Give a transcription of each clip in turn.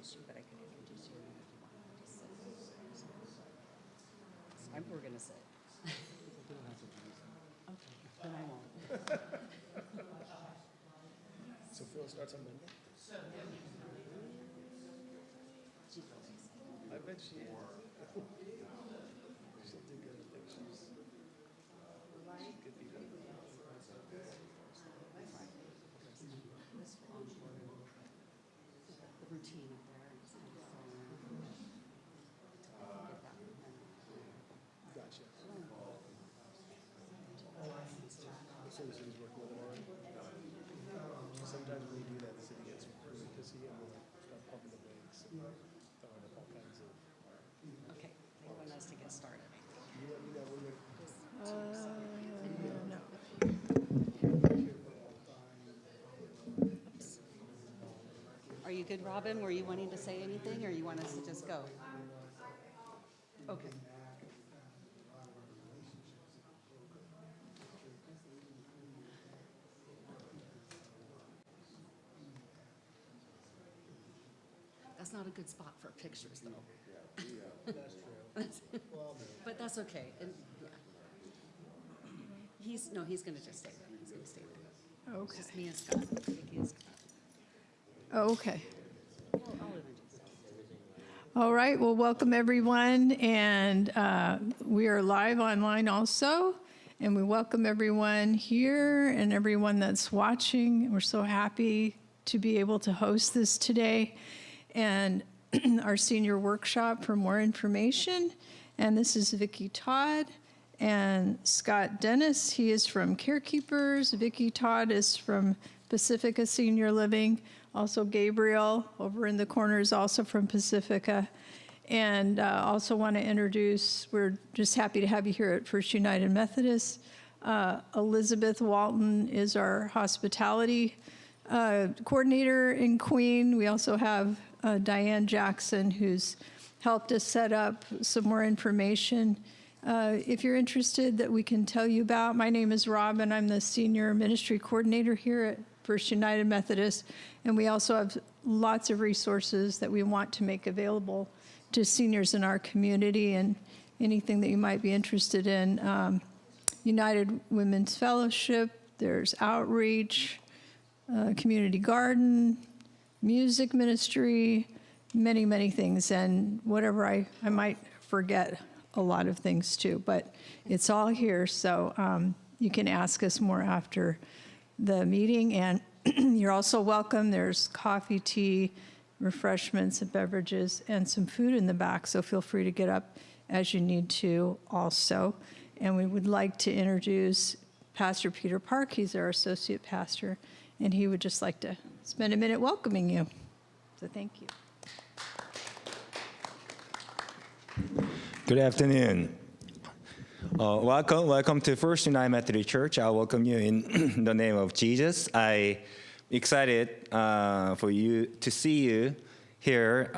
introduce you, but I can introduce you if you want to sit. We're going to sit. Okay, then I won't. So Phil starts on Monday? I bet she is. She'll do good. I think she's good people. The routine up there. Just kind of get that. Gotcha. So she's working with her. Sometimes when we do that, the city gets really pissy and we'll start pumping the brakes and throwing up all kinds of. Okay, they want us to get started, I think. You let me know when you're. Are you good, Robin? Were you wanting to say anything, or you want us to just go? Okay. That's not a good spot for pictures, though. That's true. But that's okay. And, yeah. He's going to just stay there. He's going to stay there. Okay. Just me and Scott. Vicky and Scott. Okay. I'll introduce him. All right. Well, welcome everyone, and we are live online also, and we welcome everyone here and everyone that's watching. We're so happy to be able to host this today, and our senior workshop for more information. And this is Vicki Todd and Scott Dennis. He is from Carekeepers. Vicki Todd is from Pacifica Senior Living. Also Gabriel over in the corner is also from Pacifica. And also want to introduce, we're just happy to have you here at First United Methodist. Elizabeth Walton is our hospitality coordinator in Queen. We also have Diane Jackson, who's helped us set up some more information. If you're interested that we can tell you about, my name is Robin. I'm the senior ministry coordinator here at First United Methodist, and we also have lots of resources that we want to make available to seniors in our community, and anything that you might be interested in. United Women's Fellowship, there's outreach, community garden, music ministry, many, many things, and whatever I might forget a lot of things too, but it's all here, so you can ask us more after the meeting, and you're also welcome. There's coffee, tea, refreshments and beverages, and some food in the back, so feel free to get up as you need to also. And we would like to introduce Pastor Peter Park. He's our associate pastor, and he would just like to spend a minute welcoming you. So thank you. Good afternoon. Welcome to First United Methodist Church. I welcome you in the name of Jesus. I'm excited for you to see you here.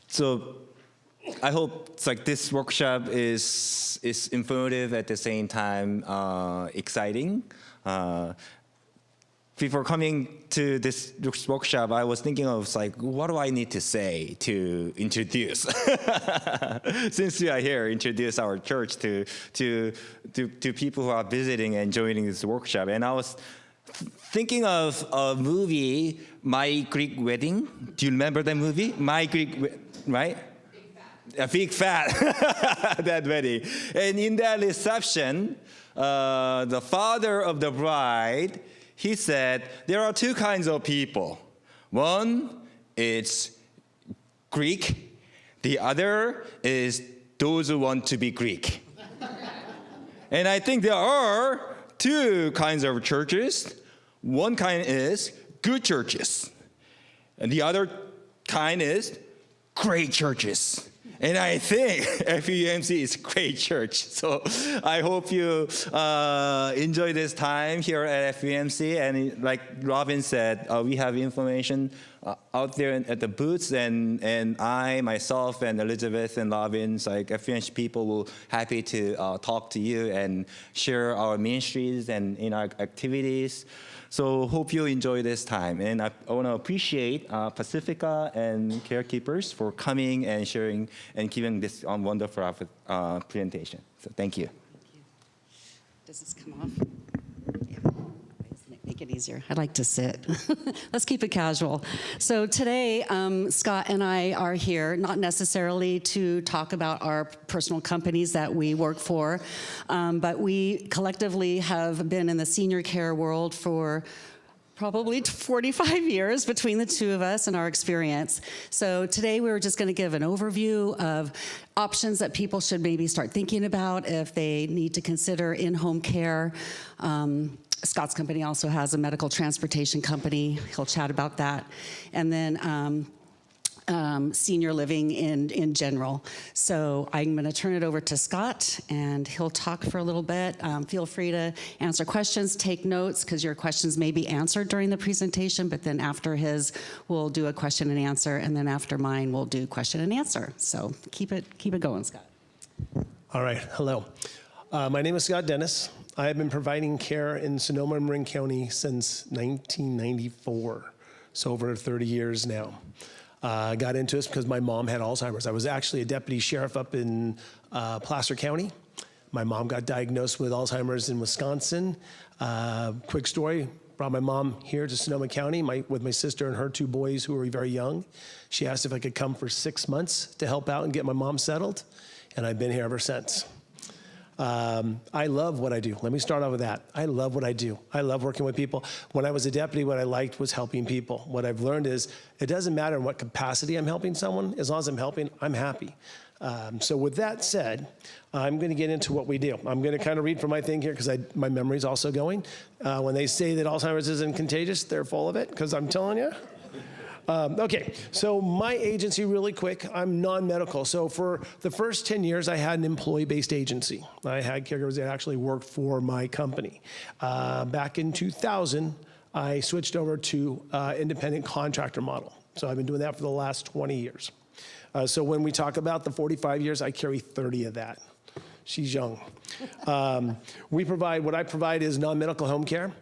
So I hope it's like this workshop is informative at the same time exciting. Before coming to this workshop, I was thinking of like, what do I need to say to introduce? Since we are here, introduce our church to people who are visiting and joining this workshop. And I was thinking of a movie, My Greek Wedding. Do you remember that movie? My Greek, right? A big fat, that wedding. And in that reception, the father of the bride, he said, there are two kinds of people. One is Greek. The other is those who want to be Greek. And I think there are two kinds of churches. One kind is good churches. And the other kind is great churches. And I think FUMC is a great church. So I hope you enjoy this time here at FUMC. And like Robin said, we have information out there at the booths. And I, myself, and Elizabeth and Robin's like FUMC people will happy to talk to you and share our ministries and in our activities. So hope you enjoy this time. And I want to appreciate Pacifica and carekeepers for coming and sharing and giving this wonderful presentation. So thank you. Does this come off? Yeah. Make it easier. I'd like to sit. Let's keep it casual. So today, Scott and I are here, not necessarily to talk about our personal companies that we work for, but we collectively have been in the senior care world for probably 45 years between the two of us and our experience. So today we were just going to give an overview of options that people should maybe start thinking about if they need to consider in-home care. Scott's company also has a medical transportation company. He'll chat about that. And then senior living in general. So I'm going to turn it over to Scott, and he'll talk for a little bit. Feel free to answer questions, take notes, because your questions may be answered during the presentation, but then after his, we'll do a question and answer, and then after mine, we'll do question and answer. So keep it going, Scott. All right, hello. My name is Scott Dennis. I have been providing care in Sonoma and Marin County since 1994, so over 30 years now. I got into this because my mom had Alzheimer's. I was actually a deputy sheriff up in Placer County. My mom got diagnosed with Alzheimer's in Wisconsin. Quick story, brought my mom here to Sonoma County with my sister and her two boys who were very young. She asked if I could come for 6 months to help out and get my mom settled, and I've been here ever since. I love what I do. Let me start off with that. I love what I do. I love working with people. When I was a deputy, what I liked was helping people. What I've learned is it doesn't matter in what capacity I'm helping someone. As long as I'm helping, I'm happy. So with that said, I'm going to get into what we do. I'm going to kind of read from my thing here because my memory's also going. When they say that Alzheimer's isn't contagious, they're full of it because I'm telling you. Okay, so my agency, really quick, I'm non-medical. So for the first 10 years, I had an employee-based agency. I had caregivers that actually worked for my company. Back in 2000, I switched over to independent contractor model. So I've been doing that for the last 20 years. So when we talk about the 45 years, I carry 30 of that. She's young. What I provide is non-medical home care,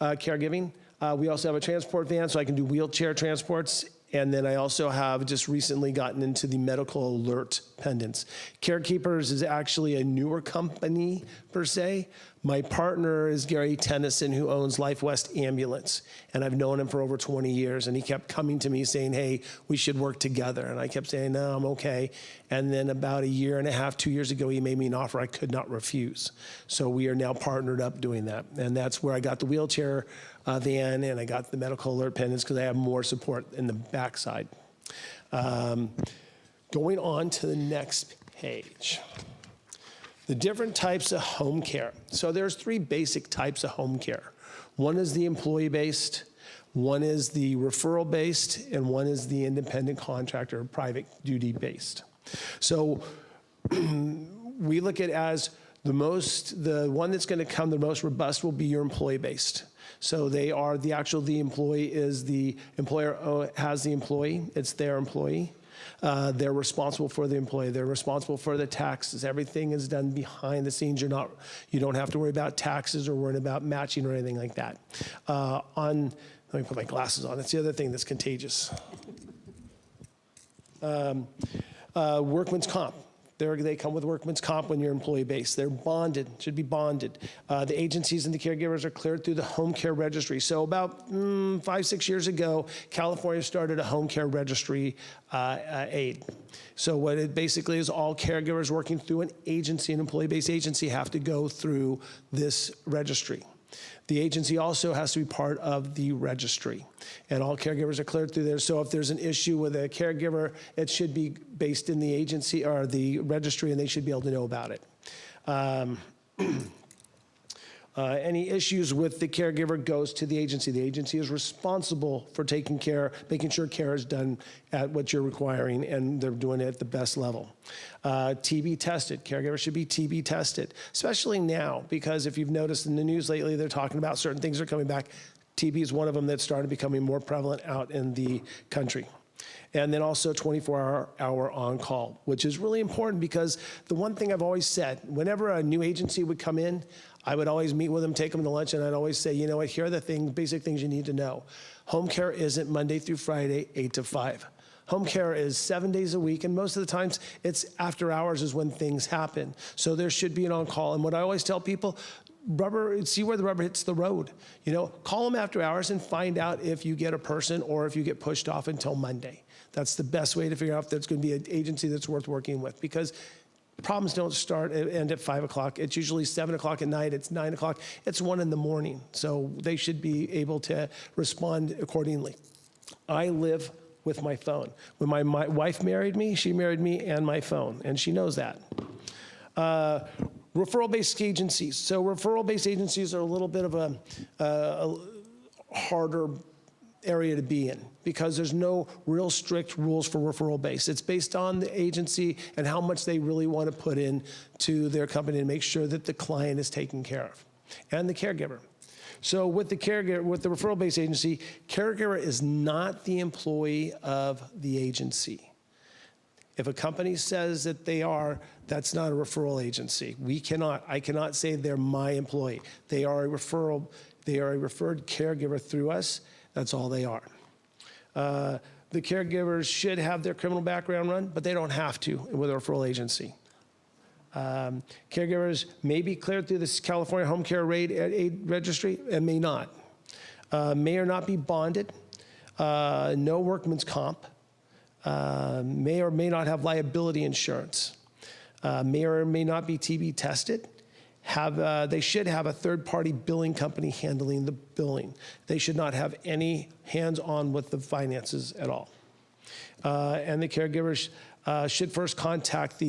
caregiving. We also have a transport van, so I can do wheelchair transports. And then I also have just recently gotten into the medical alert pendants. Carekeepers is actually a newer company, per se. My partner is Gary Tennyson, who owns Life West Ambulance. And I've known him for over 20 years. And he kept coming to me saying, hey, we should work together. And I kept saying, no, I'm okay. And then about 1.5 years, 2 years ago, he made me an offer I could not refuse. So we are now partnered up doing that. And that's where I got the wheelchair van, and I got the medical alert pendants because I have more support in the backside. Going on to the next page. The different types of home care. So there's 3 basic types of home care. One is the employee-based, one is the referral-based, and one is the independent contractor, private duty-based. So we look at it as the one that's going to come the most robust will be your employee-based. So they are the employee is the employer has the employee. It's their employee. They're responsible for the employee. They're responsible for the taxes. Everything is done behind the scenes. You don't have to worry about taxes or worrying about matching or anything like that. Let me put my glasses on. That's the other thing that's contagious. Workman's comp. They come with workman's comp when you're employee-based. They're bonded, should be bonded. The agencies and the caregivers are cleared through the home care registry. So about 5-6 years ago, California started a home care registry aid. So what it basically is, all caregivers working through an agency, an employee-based agency, have to go through this registry. The agency also has to be part of the registry, and all caregivers are cleared through there. So if there's an issue with a caregiver, it should be based in the agency or the registry, and they should be able to know about it. Any issues with the caregiver goes to the agency. The agency is responsible for taking care, making sure care is done at what you're requiring, and they're doing it at the best level. TB tested. Caregivers should be TB tested, especially now, because if you've noticed in the news lately, they're talking about certain things are coming back. TB is one of them that's started becoming more prevalent out in the country. And then also 24-hour on-call, which is really important because the one thing I've always said, whenever a new agency would come in, I would always meet with them, take them to lunch, and I'd always say, you know what, here are the things, basic things you need to know. Home care isn't Monday through Friday, 8 to 5. Home care is 7 days a week, and most of the times it's after hours is when things happen. So there should be an on-call. And what I always tell people, see where the rubber hits the road. You know, call them after hours and find out if you get a person or if you get pushed off until Monday. That's the best way to figure out if there's going to be an agency that's worth working with, because problems don't start and end at 5 o'clock. It's usually 7 o'clock at night. It's 9 o'clock. It's 1 in the morning. So they should be able to respond accordingly. I live with my phone. When my wife married me, she married me and my phone, and she knows that. Referral-based agencies. So referral-based agencies are a little bit of a harder area to be in because there's no real strict rules for referral-based. It's based on the agency and how much they really want to put in to their company to make sure that the client is taken care of, and the caregiver. So with the caregiver, with the referral-based agency, caregiver is not the employee of the agency. If a company says that they are, that's not a referral agency. I cannot say they're my employee. They are a referred caregiver through us. That's all they are. The caregivers should have their criminal background run, but they don't have to with a referral agency. Caregivers may be cleared through this California Home Care Aid Registry and may not. May or not be bonded. No workman's comp. May or may not have liability insurance. May or may not be TB tested. They should have a third-party billing company handling the billing. They should not have any hands-on with the finances at all. And the caregivers should first contact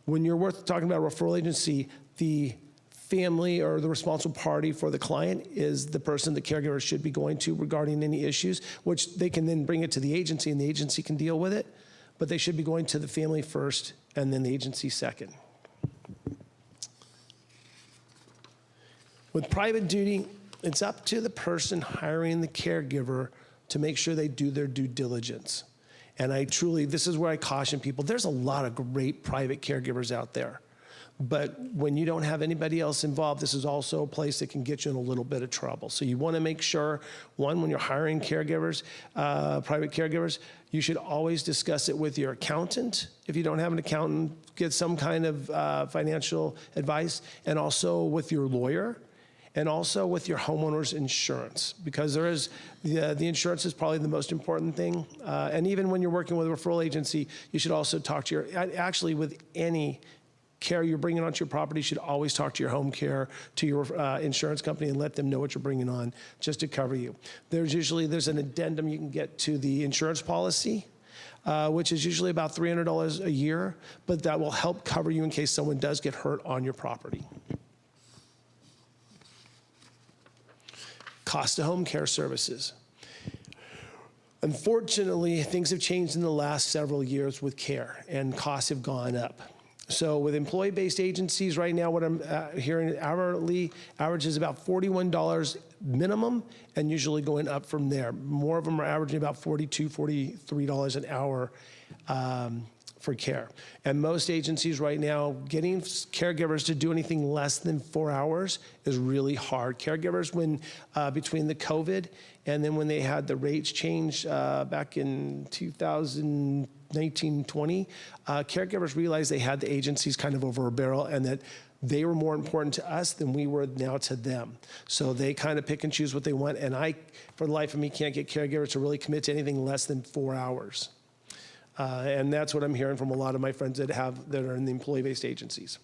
when you're talking about a referral agency, the family or the responsible party for the client is the person the caregiver should be going to regarding any issues, which they can then bring it to the agency and the agency can deal with it. But they should be going to the family first and then the agency second. With private duty, it's up to the person hiring the caregiver to make sure they do their due diligence. And this is where I caution people. There's a lot of great private caregivers out there. But when you don't have anybody else involved, this is also a place that can get you in a little bit of trouble. So you want to make sure, one, when you're hiring caregivers, private caregivers, you should always discuss it with your accountant. If you don't have an accountant, get some kind of financial advice, and also with your lawyer, and also with your homeowner's insurance, because the insurance is probably the most important thing. And even when you're working with a referral agency, you should also talk to actually with any care you're bringing onto your property, you should always talk to your home care, to your insurance company, and let them know what you're bringing on just to cover you. There's an addendum you can get to the insurance policy, which is usually about $300 a year, but that will help cover you in case someone does get hurt on your property. Cost of home care services. Unfortunately, things have changed in the last several years with care, and costs have gone up. So with employee-based agencies right now, what I'm hearing hourly average is about $41 minimum, and usually going up from there. More of them are averaging about $42, $43 an hour for care. And most agencies right now, getting caregivers to do anything less than 4 hours is really hard. Caregivers, between the COVID and then when they had the rates change back in 2019-20, caregivers realized they had the agencies kind of over a barrel and that they were more important to us than we were now to them. So they kind of pick and choose what they want. And I, for the life of me, can't get caregivers to really commit to anything less than 4 hours. And that's what I'm hearing from a lot of my friends that are in the employee-based agencies.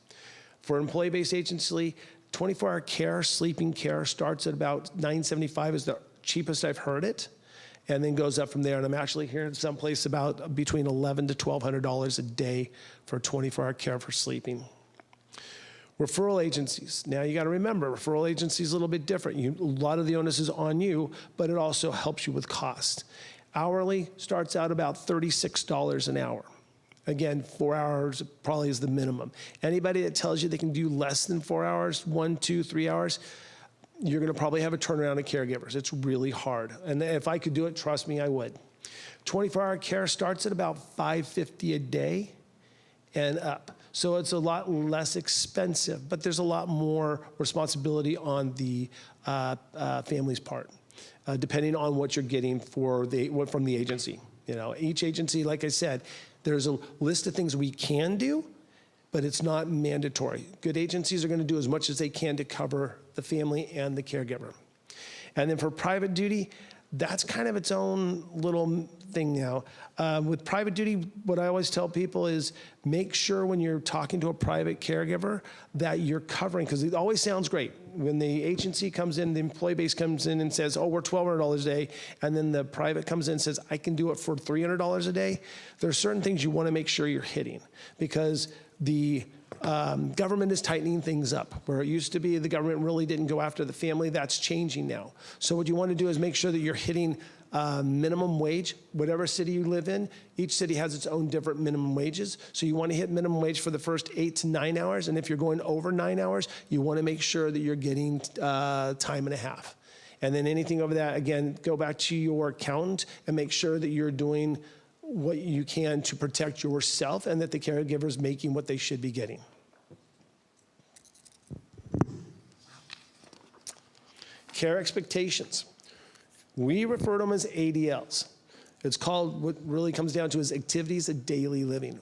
For employee-based agency, 24-hour care, sleeping care starts at about $975 is the cheapest I've heard it, and then goes up from there. And I'm actually hearing someplace about between $1,100 to $1,200 a day for 24-hour care for sleeping. Referral agencies. Now you got to remember, referral agencies is a little bit different. A lot of the onus is on you, but it also helps you with cost. Hourly starts out about $36 an hour. Again, 4 hours probably is the minimum. Anybody that tells you they can do less than 4 hours, 1, 2, 3 hours, you're going to probably have a turnaround of caregivers. It's really hard. And if I could do it, trust me, I would. 24-hour care starts at about $550 a day and up. So it's a lot less expensive, but there's a lot more responsibility on the family's part, depending on what you're getting from the agency. You know, each agency, like I said, there's a list of things we can do, but it's not mandatory. Good agencies are going to do as much as they can to cover the family and the caregiver. And then for private duty, that's kind of its own little thing now. With private duty, what I always tell people is make sure when you're talking to a private caregiver that you're covering, because it always sounds great. When the agency comes in, the employee base comes in and says, oh, we're $1,200 a day, and then the private comes in and says, I can do it for $300 a day. There are certain things you want to make sure you're hitting, because the government is tightening things up. Where it used to be the government really didn't go after the family, that's changing now. So what you want to do is make sure that you're hitting minimum wage. Whatever city you live in, each city has its own different minimum wages. So you want to hit minimum wage for the first 8 to 9 hours. And if you're going over 9 hours, you want to make sure that you're getting time and a half. And then anything over that, again, go back to your accountant and make sure that you're doing what you can to protect yourself and that the caregiver is making what they should be getting. Care expectations. We refer to them as ADLs. It's called, what really comes down to is activities of daily living.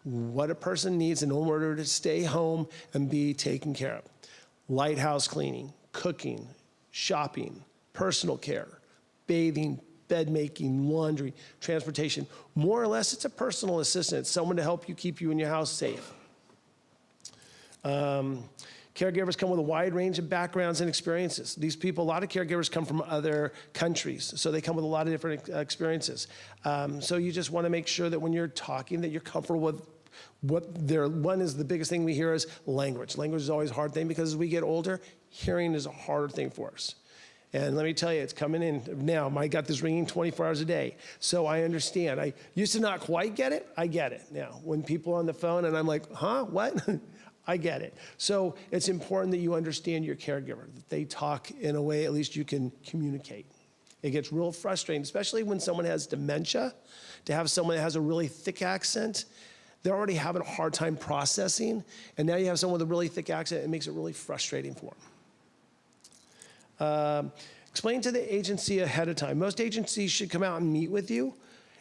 What a person needs in order to stay home and be taken care of. Light house cleaning, cooking, shopping, personal care, bathing, bed making, laundry, transportation. More or less, it's a personal assistant. It's someone to help you keep you and your house safe. Caregivers come with a wide range of backgrounds and experiences. These people, a lot of caregivers come from other countries, so they come with a lot of different experiences. So you just want to make sure that when you're talking that you're comfortable with one is the biggest thing we hear is language. Language is always a hard thing because as we get older, hearing is a harder thing for us. And let me tell you, it's coming in now. I got this ringing 24 hours a day, so I understand. I used to not quite get it. I get it now. When people are on the phone and I'm like, huh, what? I get it. So it's important that you understand your caregiver, that they talk in a way at least you can communicate. It gets real frustrating, especially when someone has dementia, to have someone that has a really thick accent. They're already having a hard time processing, and now you have someone with a really thick accent, it makes it really frustrating for them. Explain to the agency ahead of time. Most agencies should come out and meet with you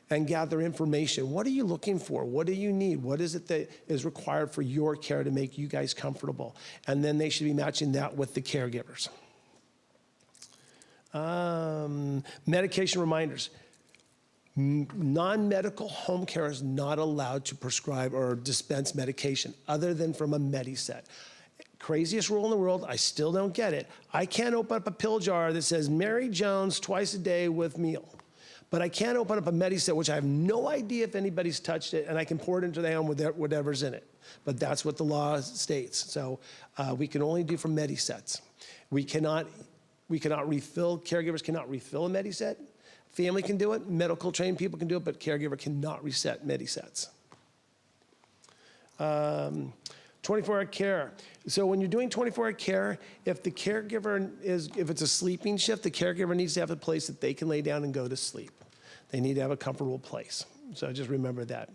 and gather information. What are you looking for? What do you need? What is it that is required for your care to make you guys comfortable? And then they should be matching that with the caregivers. Medication reminders. Non-medical home care is not allowed to prescribe or dispense medication other than from a Mediset. Craziest rule in the world, I still don't get it. I can't open up a pill jar that says Mary Jones twice a day with meal. But I can't open up a Mediset, which I have no idea if anybody's touched it, and I can pour it into the home with whatever's in it. But that's what the law states. So we can only do from Medisets. We cannot refill, caregivers cannot refill a Mediset. Family can do it, medical trained people can do it, but caregiver cannot reset Medisets. 24-hour care. So when you're doing 24-hour care, if the caregiver if it's a sleeping shift, the caregiver needs to have a place that they can lay down and go to sleep. They need to have a comfortable place. So just remember that.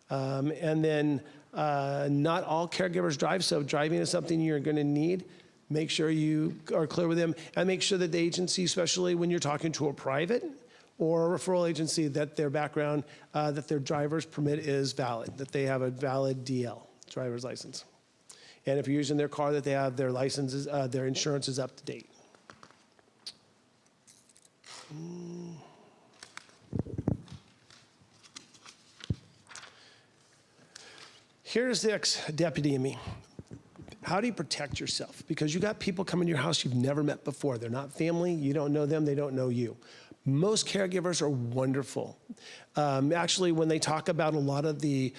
And then not all caregivers drive, so if driving is something you're going to need, make sure you are clear with them, and make sure that the agency, especially when you're talking to a private or a referral agency, that their background, that their driver's permit is valid, that they have a valid DL, driver's license. And if you're using their car, that they have their licenses, their insurance is up to date. Here's the ex-deputy in me. How do you protect yourself? Because you got people coming to your house you've never met before. They're not family, you don't know them, they don't know you. Most caregivers are wonderful. Actually, when they talk about a lot of the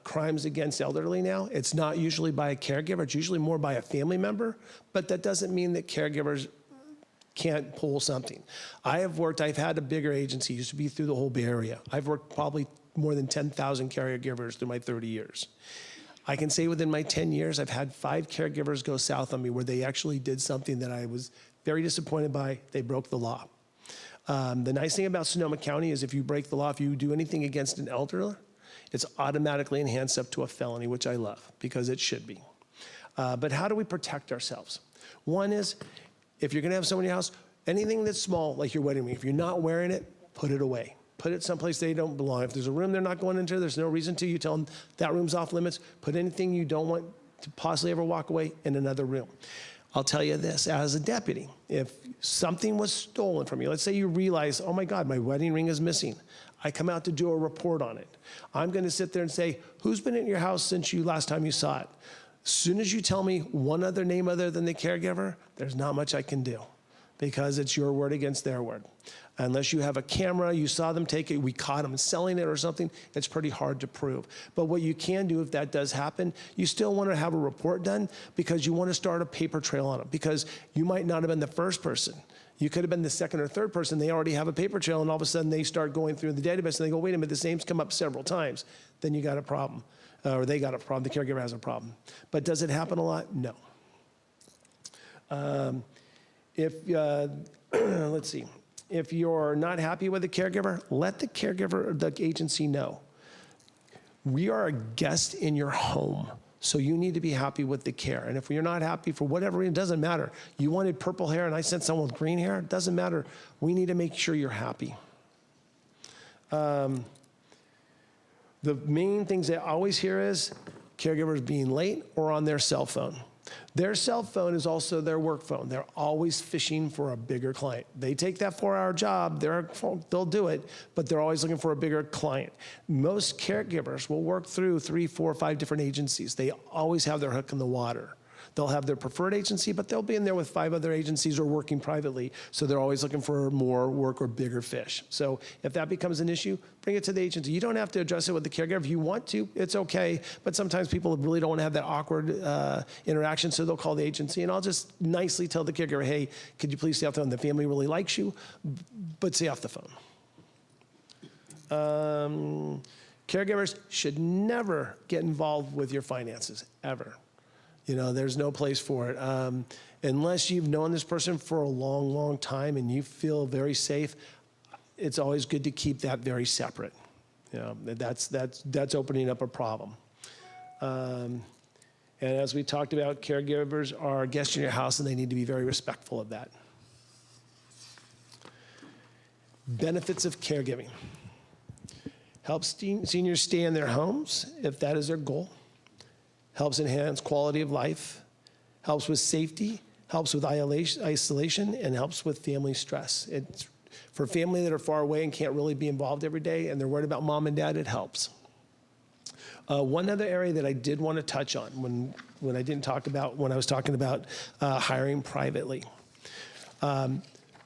crimes against elderly now, it's not usually by a caregiver, it's usually more by a family member, but that doesn't mean that caregivers can't pull something. I've had a bigger agency, used to be through the whole Bay Area. I've worked probably more than 10,000 caregivers through my 30 years. I can say within my 10 years, I've had 5 caregivers go south on me where they actually did something that I was very disappointed by. They broke the law. The nice thing about Sonoma County is if you break the law, if you do anything against an elder, it's automatically enhanced up to a felony, which I love because it should be. But how do we protect ourselves? One is, if you're gonna have someone in your house, anything that's small, like your wedding ring, if you're not wearing it, put it away. Put it someplace they don't belong. If there's a room they're not going into, there's no reason to, you tell them that room's off limits. Put anything you don't want to possibly ever walk away in another room. I'll tell you this, as a deputy, if something was stolen from you, let's say you realize, oh my God, my wedding ring is missing. I come out to do a report on it. I'm gonna sit there and say, who's been in your house since last time you saw it? As soon as you tell me one other name other than the caregiver, there's not much I can do because it's your word against their word. Unless you have a camera, you saw them take it, we caught them selling it or something, it's pretty hard to prove. But what you can do if that does happen, you still want to have a report done because you want to start a paper trail on it because you might not have been the first person. You could have been the second or third person. They already have a paper trail and all of a sudden they start going through the database and they go, wait a minute, this name's come up several times. Then you got a problem, or they got a problem, the caregiver has a problem. But does it happen a lot? No. Let's see. If you're not happy with the caregiver, let the caregiver or the agency know. We are a guest in your home, so you need to be happy with the care. And if you're not happy for whatever reason, it doesn't matter. You wanted purple hair and I sent someone with green hair, it doesn't matter. We need to make sure you're happy. The main things I always hear is caregivers being late or on their cell phone. Their cell phone is also their work phone. They're always fishing for a bigger client. They take that 4-hour job, they'll do it, but they're always looking for a bigger client. Most caregivers will work through 3, 4, 5 different agencies. They always have their hook in the water. They'll have their preferred agency, but they'll be in there with 5 other agencies or working privately, so they're always looking for more work or bigger fish. So if that becomes an issue, bring it to the agency. You don't have to address it with the caregiver. If you want to, it's okay, but sometimes people really don't want to have that awkward interaction, so they'll call the agency, and I'll just nicely tell the caregiver, hey, could you please stay off the phone? The family really likes you, but stay off the phone. Caregivers should never get involved with your finances, ever. You know, there's no place for it. Unless you've known this person for a long, long time and you feel very safe, it's always good to keep that very separate. You know, that's opening up a problem. And as we talked about, caregivers are guests in your house and they need to be very respectful of that. Benefits of caregiving. Helps seniors stay in their homes if that is their goal. Helps enhance quality of life, helps with safety, helps with isolation, and helps with family stress. It's for family that are far away and can't really be involved every day and they're worried about mom and dad, it helps. One other area that I did want to touch on when I was talking about hiring privately.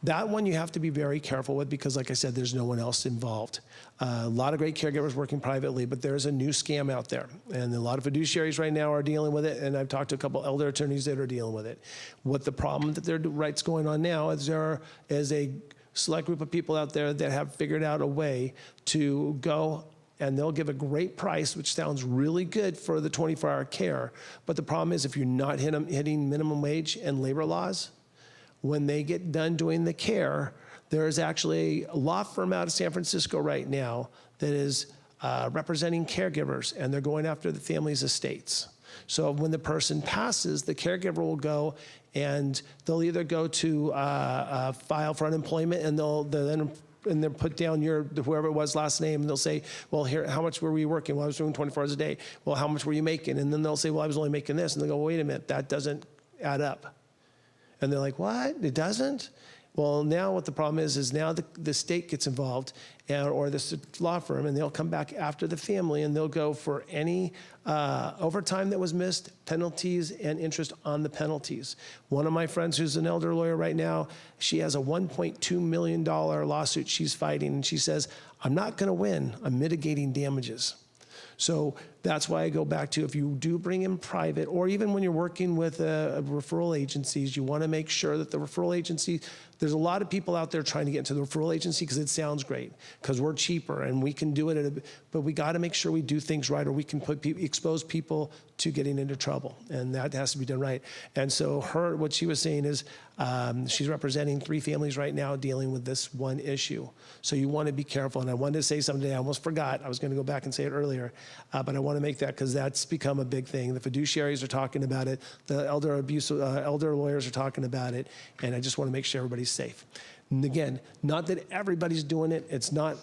That one you have to be very careful with because, like I said, there's no one else involved. A lot of great caregivers working privately, but there's a new scam out there. And a lot of fiduciaries right now are dealing with it, and I've talked to a couple elder attorneys that are dealing with it. What the problem that's going on now is there is a select group of people out there that have figured out a way to go and they'll give a great price, which sounds really good for the 24-hour care. But the problem is if you're not hitting minimum wage and labor laws, when they get done doing the care, there is actually a law firm out of San Francisco right now that is representing caregivers, and they're going after the family's estates. So when the person passes, the caregiver will go and they'll either go to file for unemployment and they'll put down whoever it was last name, and they'll say, well, here, how much were you working? Well, I was doing 24 hours a day. Well, how much were you making? And then they'll say, well, I was only making this. And they'll go, wait a minute, that doesn't add up. And they're like, what? It doesn't? Well, now what the problem is now the state gets involved or the law firm, and they'll come back after the family, and they'll go for any overtime that was missed, penalties, and interest on the penalties. One of my friends who's an elder lawyer right now, she has a $1.2 million lawsuit she's fighting, and she says, I'm not going to win. I'm mitigating damages. So that's why I go back to, if you do bring in private, or even when you're working with referral agencies, you want to make sure that the referral agency, there's a lot of people out there trying to get into the referral agency because it sounds great, because we're cheaper and we can do it, but we got to make sure we do things right, or we can expose people to getting into trouble, and that has to be done right. And so what she was saying is, she's representing 3 families right now dealing with this one issue. So you want to be careful. And I wanted to say something today, I almost forgot. I was going to go back and say it earlier, but I want to make that, because that's become a big thing. The fiduciaries are talking about it. The elder lawyers are talking about it. And I just want to make sure everybody's safe. And again, not that everybody's doing it. It's not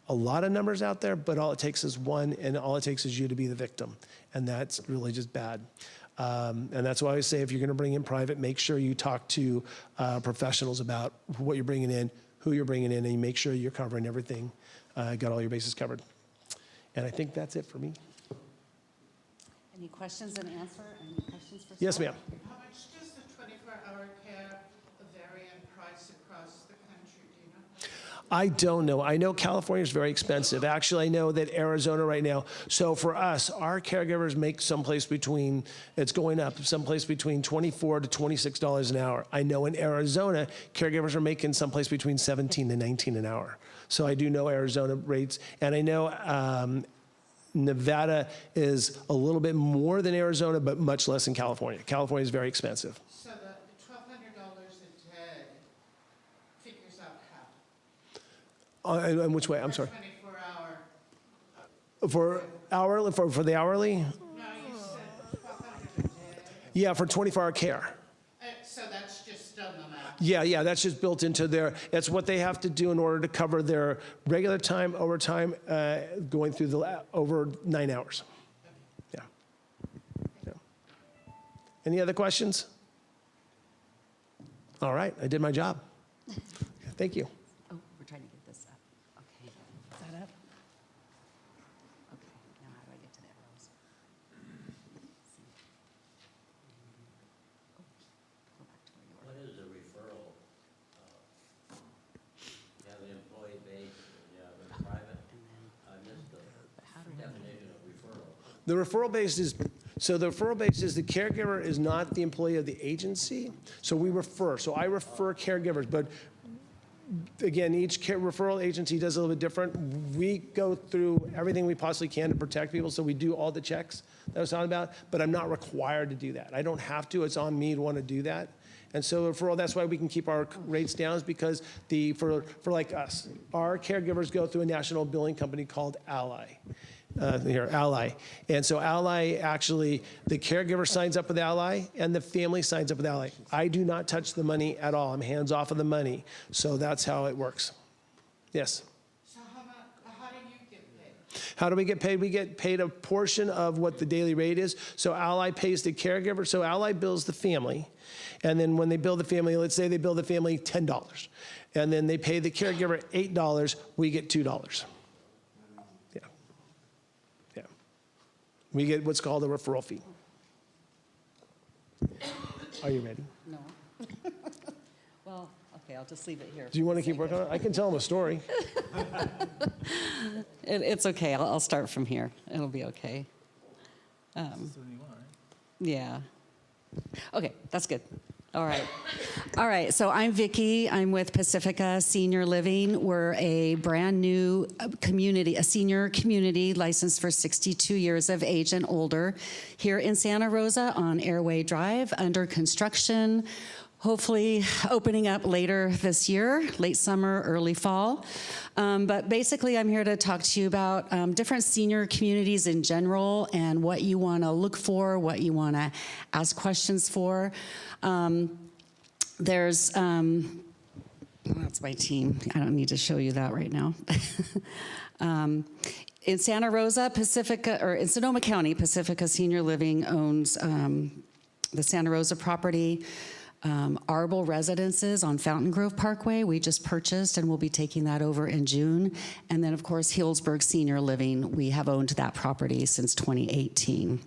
a lot of numbers out there, but all it takes is one, and all it takes is you to be the victim. And that's really just bad. And that's why I say, if you're going to bring in private, make sure you talk to professionals about what you're bringing in, who you're bringing in, and you make sure you're covering everything, got all your bases covered. And I think that's it for me. Any questions and answer? Any questions for Yes, Scott? ma'am. How much does the 24-hour care vary in price across the country, do you know? I don't know. I know California is very expensive. Actually, I know that Arizona right now, so for us, our caregivers make someplace between, it's going up, someplace between $24 to $26 an hour. I know in Arizona, caregivers are making someplace between $17 to $19 an hour. So I do know Arizona rates, and I know Nevada is a little bit more than Arizona, but much less than California. California is very expensive. So the $1,200 a day figures out how? In which way? I'm sorry. 24-hour. For hourly, for the hourly? No, you said 1,200 a day. Yeah, for 24-hour care. So that's just done them out. Yeah, that's just built into that's what they have to do in order to cover their regular time, overtime, going through over 9 hours. Yeah. Any other questions? All right, I did my job. Thank you. Oh, we're trying to get this up. Okay. Is that up? Okay, now how do I get to the arrows? Go back to where you were. What is a referral? You have an employee base, you have a private. I missed the definition of referral. The referral base is, the caregiver is not the employee of the agency, so we refer. So I refer caregivers, but again, each referral agency does a little bit different. We go through everything we possibly can to protect people, so we do all the checks that I was talking about, but I'm not required to do that. I don't have to. It's on me to want to do that. And so referral, that's why we can keep our rates down, is because for like us, our caregivers go through a national billing company called Ally. Ally. And so Ally, actually, the caregiver signs up with Ally and the family signs up with Ally. I do not touch the money at all. I'm hands off of the money. So that's how it works. Yes? So how do you get paid? How do we get paid? We get paid a portion of what the daily rate is. So Ally pays the caregiver. So Ally bills the family. And then when they bill the family, let's say they bill the family $10. And then they pay the caregiver $8, we get $2. We get what's called a referral fee. Are you ready? No. Well, okay, I'll just leave it here. Do you want to keep working on it? I can tell them a story. It's okay. I'll start from here. It'll be okay. Yeah. Okay, that's good. All right. So I'm Vicki. I'm with Pacifica Senior Living. We're a brand new community, a senior community licensed for 62 years of age and older here in Santa Rosa on Airway Drive, under construction, hopefully opening up later this year, late summer, early fall. But basically, I'm here to talk to you about different senior communities in general and what you want to look for, what you want to ask questions for. That's my team. I don't need to show you that right now. In Santa Rosa, in Sonoma County, Pacifica Senior Living owns the Santa Rosa property. Arbel Residences on Fountain Grove Parkway, we just purchased, and we'll be taking that over in June. And then, of course, Healdsburg Senior Living, we have owned that property since 2018.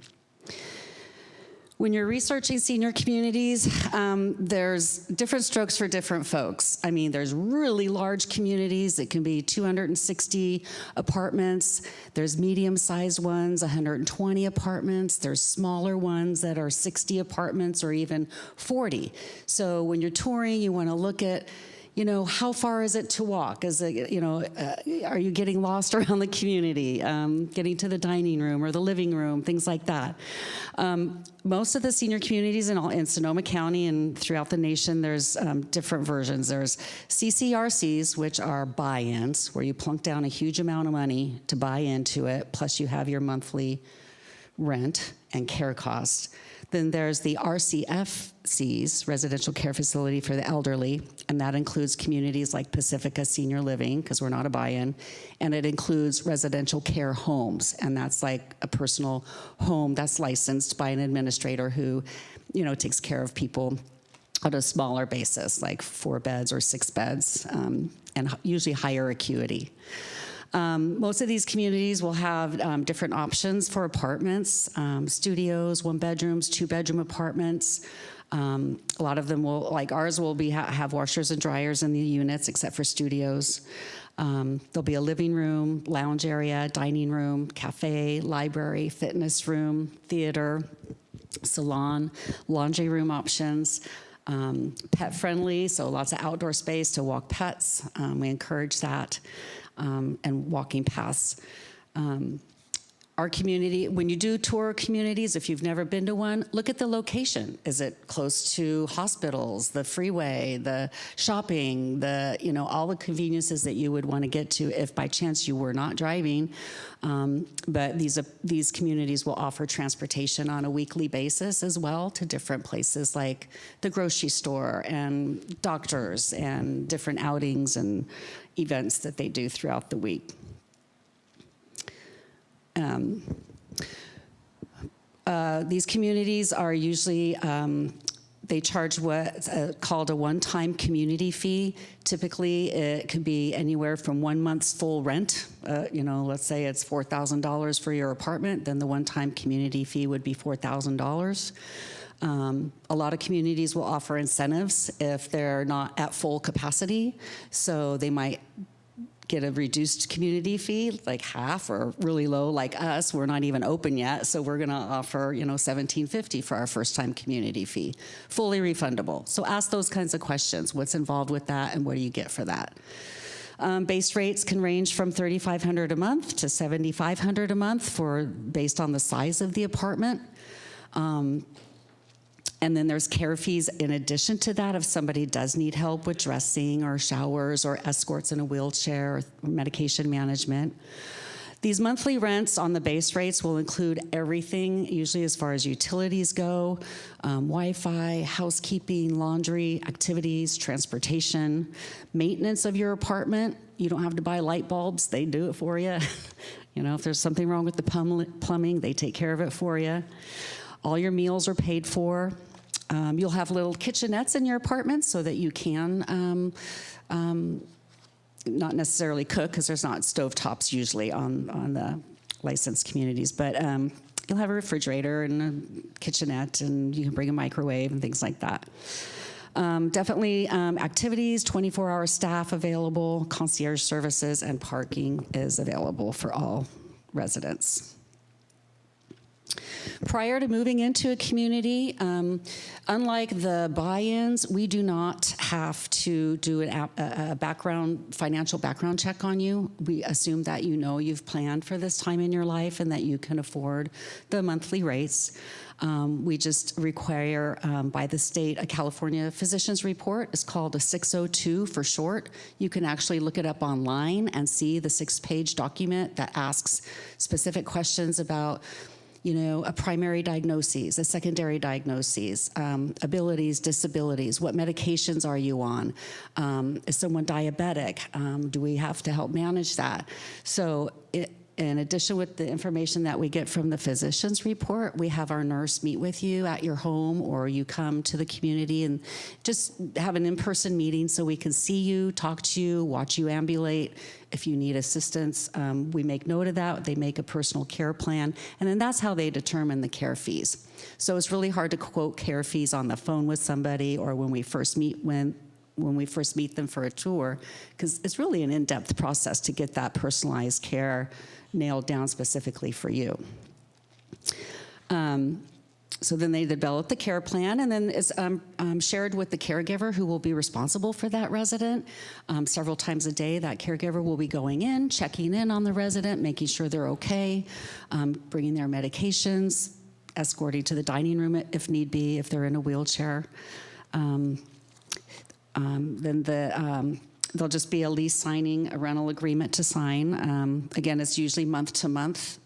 When you're researching senior communities, there's different strokes for different folks. I mean, there's really large communities. It can be 260 apartments. There's medium-sized ones, 120 apartments. There's smaller ones that are 60 apartments or even 40. So when you're touring, you want to look at, you know, how far is it to walk? Is it, you know, are you getting lost around the community, getting to the dining room or the living room, things like that. Most of the senior communities in Sonoma County and throughout the nation, there's different versions. There's CCRCs, which are buy-ins, where you plunk down a huge amount of money to buy into it, plus you have your monthly rent and care costs. Then there's the RCFCs, Residential Care Facility for the Elderly, and that includes communities like Pacifica Senior Living, because we're not a buy-in, and it includes residential care homes, and that's like a personal home that's licensed by an administrator who, you know, takes care of people on a smaller basis, like 4 beds or 6 beds, and usually higher acuity. Most of these communities will have different options for apartments, studios, 1-bedrooms, 2-bedroom apartments. A lot of them will, like ours, will be have washers and dryers in the units, except for studios. There'll be a living room, lounge area, dining room, cafe, library, fitness room, theater, salon, laundry room options. Pet friendly, so lots of outdoor space to walk pets. We encourage that. And walking paths. Our community, when you do tour communities, if you've never been to one, look at the location. Is it close to hospitals, the freeway, the shopping, you know, all the conveniences that you would want to get to if by chance you were not driving. But these communities will offer transportation on a weekly basis as well to different places like the grocery store and doctors and different outings and events that they do throughout the week. These communities are usually, they charge what's called a one-time community fee. Typically, it could be anywhere from 1 month's full rent. You know, let's say it's $4,000 for your apartment, then the one-time community fee would be $4,000. A lot of communities will offer incentives if they're not at full capacity, so they might get a reduced community fee, like half or really low like us. We're not even open yet, so we're gonna offer, you know, $17.50 for our first-time community fee, fully refundable. So ask those kinds of questions. What's involved with that and what do you get for that? Base rates can range from $3,500 a month to $7,500 a month based on the size of the apartment. And then there's care fees in addition to that if somebody does need help with dressing or showers or escorts in a wheelchair or medication management. These monthly rents on the base rates will include everything, usually as far as utilities go, Wi-Fi, housekeeping, laundry, activities, transportation, maintenance of your apartment. You don't have to buy light bulbs, they do it for you. You know, if there's something wrong with the plumbing, they take care of it for you. All your meals are paid for. You'll have little kitchenettes in your apartment so that you can not necessarily cook, because there's not stovetops usually on the licensed communities, but you'll have a refrigerator and a kitchenette, and you can bring a microwave and things like that. Definitely activities, 24-hour staff available, concierge services, and parking is available for all residents. Prior to moving into a community, unlike the buy-ins, we do not have to do a financial background check on you. We assume that you know you've planned for this time in your life and that you can afford the monthly rates. We just require, by the state, a California physician's report. It's called a 602 for short. You can actually look it up online and see the 6-page document that asks specific questions about, you know, a primary diagnosis, a secondary diagnosis, abilities, disabilities, what medications are you on? Is someone diabetic? Do we have to help manage that? So in addition with the information that we get from the physician's report, we have our nurse meet with you at your home, or you come to the community and just have an in-person meeting so we can see you, talk to you, watch you ambulate. If you need assistance, we make note of that. They make a personal care plan, and then that's how they determine the care fees. So it's really hard to quote care fees on the phone with somebody or when we first meet them for a tour, because it's really an in-depth process to get that personalized care nailed down specifically for you. So then they develop the care plan, and then it's shared with the caregiver who will be responsible for that resident. Several times a day, that caregiver will be going in, checking in on the resident, making sure they're okay, bringing their medications, escorting to the dining room if need be, if they're in a wheelchair. Then there'll just be a lease signing, a rental agreement to sign. Again, it's usually month-to-month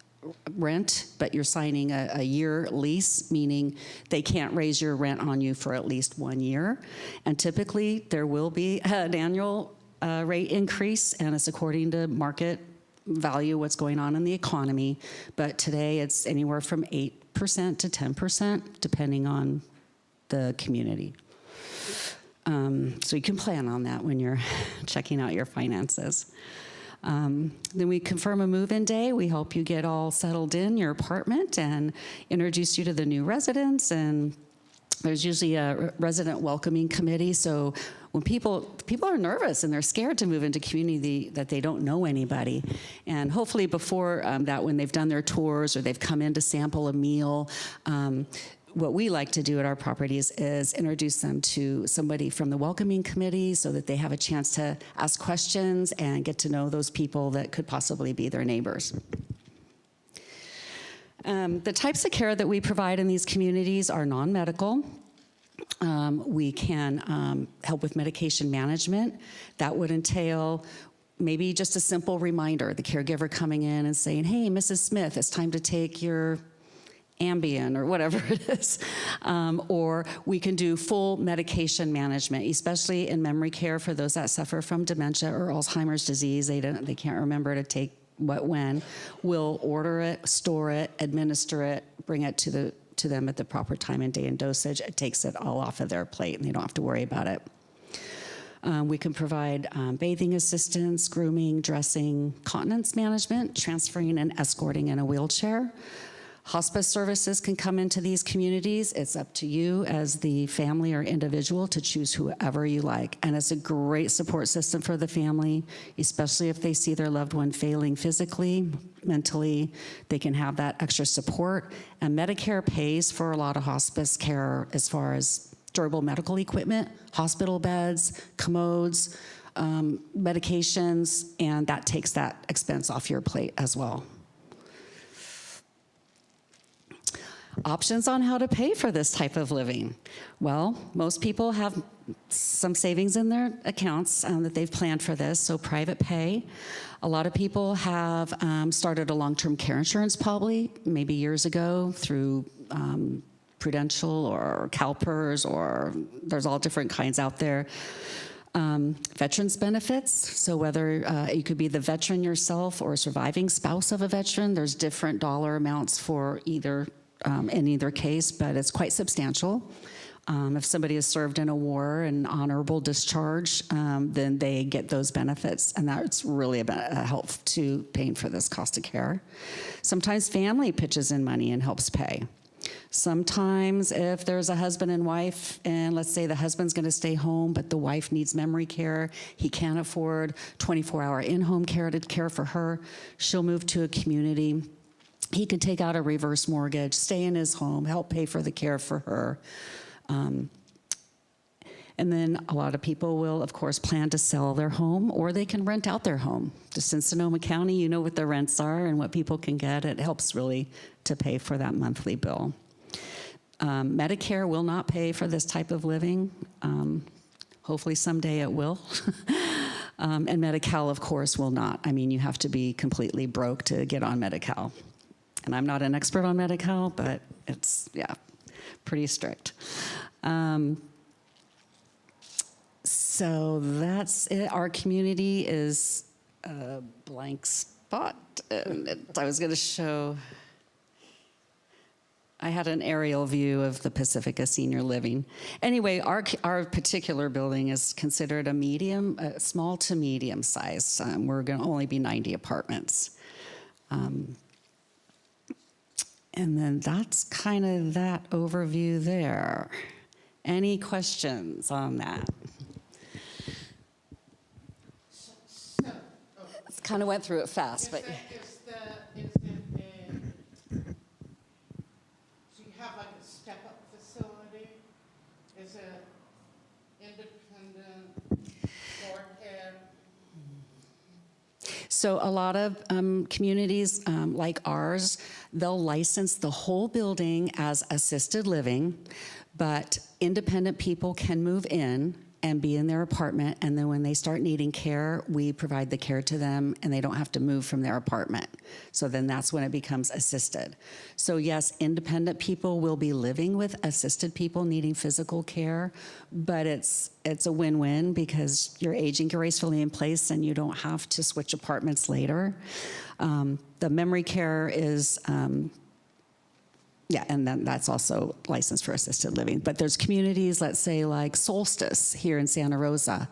rent, but you're signing a year lease, meaning they can't raise your rent on you for at least 1 year. And typically, there will be an annual rate increase, and it's according to market value, what's going on in the economy. But today, it's anywhere from 8% to 10%, depending on the community. So you can plan on that when you're checking out your finances. Then we confirm a move-in day. We help you get all settled in your apartment and introduce you to the new residents. And there's usually a resident welcoming committee. So when people are nervous and they're scared to move into community that they don't know anybody. And hopefully before that, when they've done their tours or they've come in to sample a meal, what we like to do at our properties is introduce them to somebody from the welcoming committee so that they have a chance to ask questions and get to know those people that could possibly be their neighbors. The types of care that we provide in these communities are non-medical. We can help with medication management. That would entail maybe just a simple reminder, the caregiver coming in and saying, hey, Mrs. Smith, it's time to take your Ambien or whatever it is. Or we can do full medication management, especially in memory care for those that suffer from dementia or Alzheimer's disease. They can't remember to take what when. We'll order it, store it, administer it, bring it to them at the proper time and day and dosage. It takes it all off of their plate and they don't have to worry about it. We can provide bathing assistance, grooming, dressing, continence management, transferring and escorting in a wheelchair. Hospice services can come into these communities. It's up to you as the family or individual to choose whoever you like. And it's a great support system for the family, especially if they see their loved one failing physically, mentally. They can have that extra support. And Medicare pays for a lot of hospice care as far as durable medical equipment, hospital beds, commodes, medications, and that takes that expense off your plate as well. Options on how to pay for this type of living. Well, most people have some savings in their accounts that they've planned for this, so private pay. A lot of people have started a long-term care insurance probably, maybe years ago through Prudential or CalPERS, or there's all different kinds out there. Veterans benefits, so whether you could be the veteran yourself or a surviving spouse of a veteran, there's different dollar amounts for either in either case, but it's quite substantial. If somebody has served in a war and honorable discharge, then they get those benefits, and that's really a help to paying for this cost of care. Sometimes family pitches in money and helps pay. Sometimes if there's a husband and wife, and let's say the husband's going to stay home, but the wife needs memory care, he can't afford 24-hour in-home care to care for her, she'll move to a community. He can take out a reverse mortgage, stay in his home, help pay for the care for her. And then a lot of people will, of course, plan to sell their home, or they can rent out their home. Just in Sonoma County, you know what the rents are and what people can get. It helps really to pay for that monthly bill. Medicare will not pay for this type of living. Hopefully someday it will. And Medi-Cal, of course, will not. I mean, you have to be completely broke to get on Medi-Cal. And I'm not an expert on Medi-Cal, but it's, yeah, pretty strict. So that's it. Our community is a blank thought I was going to show. I had an aerial view of the Pacifica Senior Living. Anyway, our particular building is considered a small to medium size. We're going to only be 90 apartments. And then that's kind of that overview there. Any questions on that? Kind of went through it fast, but Is it a, do you have like a step-up facility? Is it independent floor care? so a lot of communities like ours, they'll license the whole building as assisted living, but independent people can move in and be in their apartment, and then when they start needing care, we provide the care to them, and they don't have to move from their apartment. So then that's when it becomes assisted. So yes, independent people will be living with assisted people needing physical care, but it's a win-win because you're aging gracefully in place and you don't have to switch apartments later. The memory care is, yeah, and then that's also licensed for assisted living. But there's communities, let's say like Solstice here in Santa Rosa.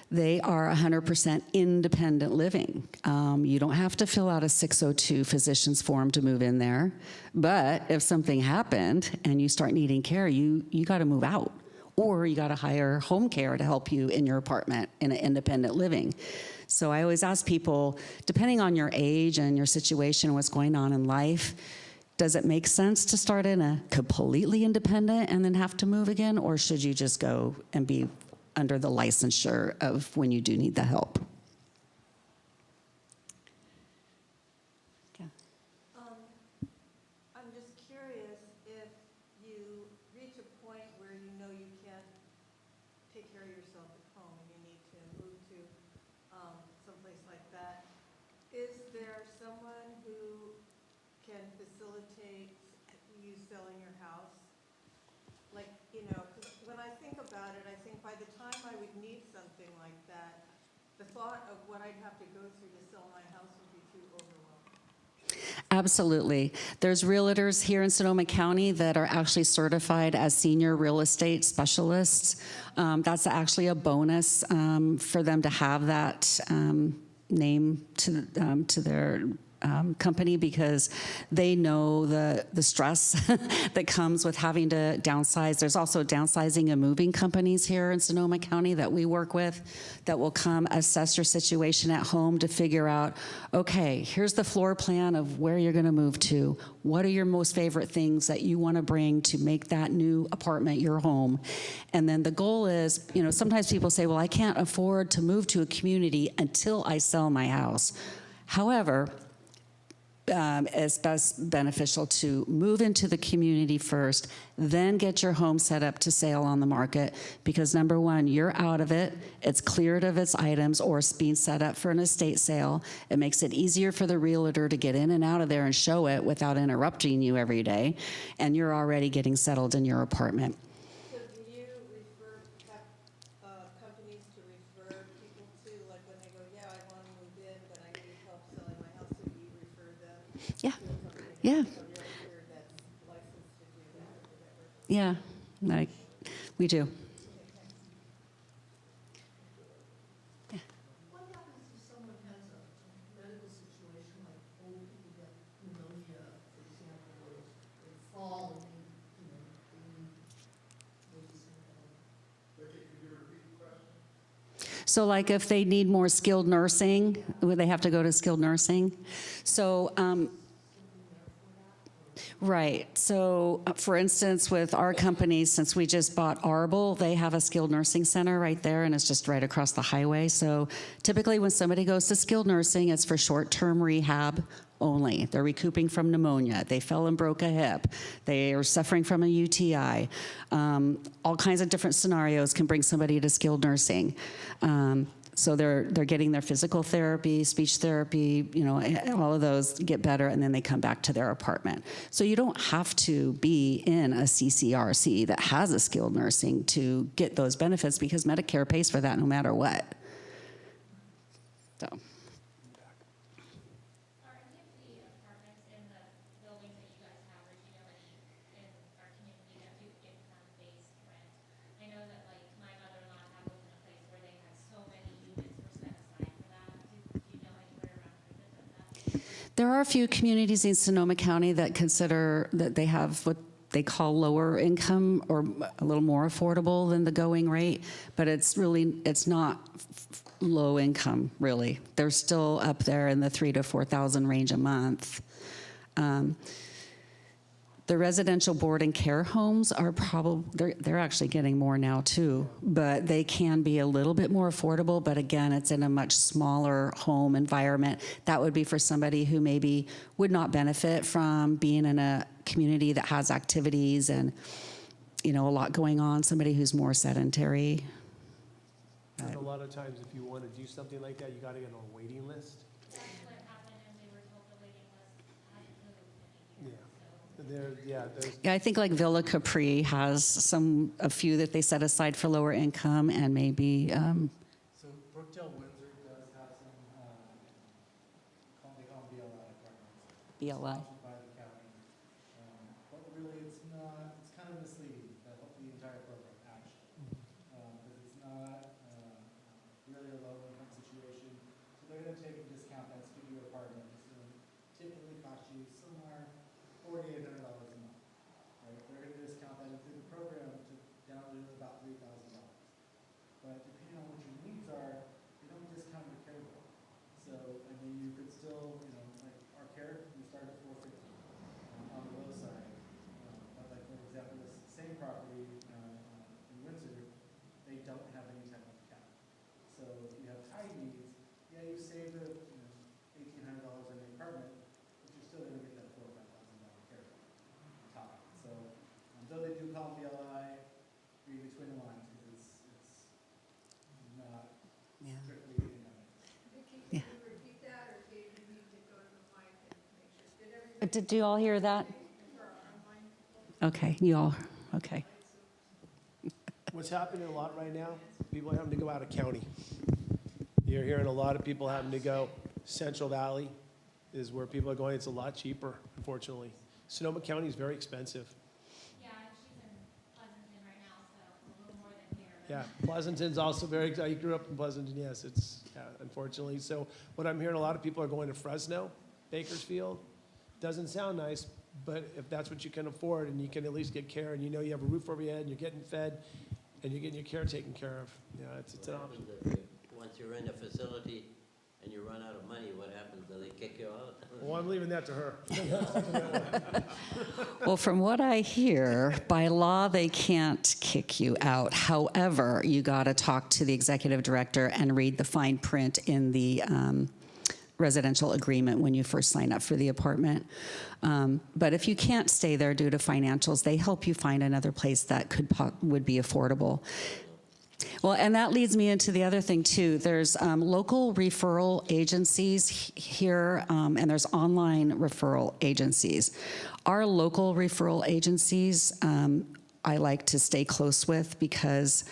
They are 100% independent living. You don't have to fill out a 602 physician's form to move in there. But if something happened and you start needing care, you got to move out. Or you got to hire home care to help you in your apartment in an independent living. So I always ask people, depending on your age and your situation, what's going on in life, does it make sense to start in a completely independent and then have to move again? Or should you just go and be under the licensure of when you do need the help? Yeah. I'm just curious if you reach a point where you know you can't take care of yourself at home and you need to move to someplace like that. Is there someone who can facilitate you selling your house? Like, you know, 'cause when I think about it, I think by the time I would need something like that, the thought of what I'd have to go through to sell my house would be too overwhelming. Absolutely. There's realtors here in Sonoma County that are actually certified as senior real estate specialists. That's actually a bonus for them to have that name to their company, because they know the stress that comes with having to downsize. There's also downsizing and moving companies here in Sonoma County that we work with that will come assess your situation at home to figure out, okay, here's the floor plan of where you're going to move to. What are your most favorite things that you want to bring to make that new apartment your home? And then the goal is, you know, sometimes people say, well, I can't afford to move to a community until I sell my house. However, it's best beneficial to move into the community first, then get your home set up to sale on the market, because number one, you're out of it, it's cleared of its items, or it's being set up for an estate sale. It makes it easier for the realtor to get in and out of there and show it without interrupting you every day, and you're already getting settled in your apartment. So do you have companies to refer people to, like when they go, yeah, I want to move in, but I need help selling my house, so do you refer them Yeah, to a company? yeah, A realtor that's licensed to do that or whatever? yeah, like, we do. What happens if someone has a medical situation, like old people get pneumonia, for example, or they fall and they need So like if they need more skilled nursing, would they have to go to skilled nursing? So, right. So for instance, with our company, since we just bought Arbel, they have a skilled nursing center right there, and it's just right across the highway. So typically when somebody goes to skilled nursing, it's for short-term rehab only. They're recouping from pneumonia. They fell and broke a hip. They are suffering from a UTI. All kinds of different scenarios can bring somebody to skilled nursing. So they're getting their physical therapy, speech therapy, you know, all of those get better, and then they come back to their apartment. So you don't have to be in a CCRC that has a skilled nursing to get those benefits, because Medicare pays for that no matter what. So. There are a few communities in Sonoma County that consider that they have what they call lower income or a little more affordable than the going rate, but it's not low income, really. They're still up there in the $3,000 to $4,000 range a month. The residential board and care homes are they're actually getting more now too, but they can be a little bit more affordable, but again, it's in a much smaller home environment. That would be for somebody who maybe would not benefit from being in a community that has activities and, a lot going on, somebody who's more sedentary. And a lot of times, if you want to do something like that, you got to get on a waiting list. That's what happened, and we were told the waiting list hadn't moved Yeah. anywhere, so. There's Yeah, I think like Villa Capri has a few that they set aside for lower income and maybe, So Brookdale Windsor does have some, they call them BLI apartments. BLI. Sponsored by the county. But really, it's kind of misleading, the entire program, actually. Because it's not really a low-income situation. So they're going to take a discount that studio apartment. It's going to typically cost you somewhere $4,800 a month. Right? They're going to discount that into the program down to about $3,000. But depending on what your needs are, they don't discount your care bill. So, you could still, like our care, we start at $450 on the low side. But like, for example, this same property in Windsor, they don't have any type of cap. So if you have high needs, yeah, you save the $1,800 in the apartment, but you're still going to get that $4,000 or $5,000 care bill on top. So, though they do call them BLI, read between the lines because it's not Yeah. strictly economic. Vicki, Yeah. can you repeat that, or did you need to go to the mic and make sure? Did everybody Did you all hear that? for our online people? Okay, you all, okay. What's happening a lot right now, people are having to go out of county. You're hearing a lot of people having to go. Central Valley is where people are going. It's a lot cheaper, unfortunately. Sonoma County is very expensive. Yeah, and she's in Pleasanton right now, so a little more than here. but- Yeah, Pleasanton's also very, I grew up in Pleasanton, yes, unfortunately. So what I'm hearing, a lot of people are going to Fresno, Bakersfield. Doesn't sound nice, but if that's what you can afford and you can at least get care and you have a roof over your head and you're getting fed and you're getting your care taken care of, it's an option. Once you're in a facility and you run out of money, what happens? Do they kick you out? Well, I'm leaving that to her. Well, from what I hear, by law, they can't kick you out. However, you got to talk to the executive director and read the fine print in the residential agreement when you first sign up for the apartment. But if you can't stay there due to financials, they help you find another place that would be affordable. Well, and that leads me into the other thing, too. There's local referral agencies here, and there's online referral agencies. Our local referral agencies, I like to stay close with because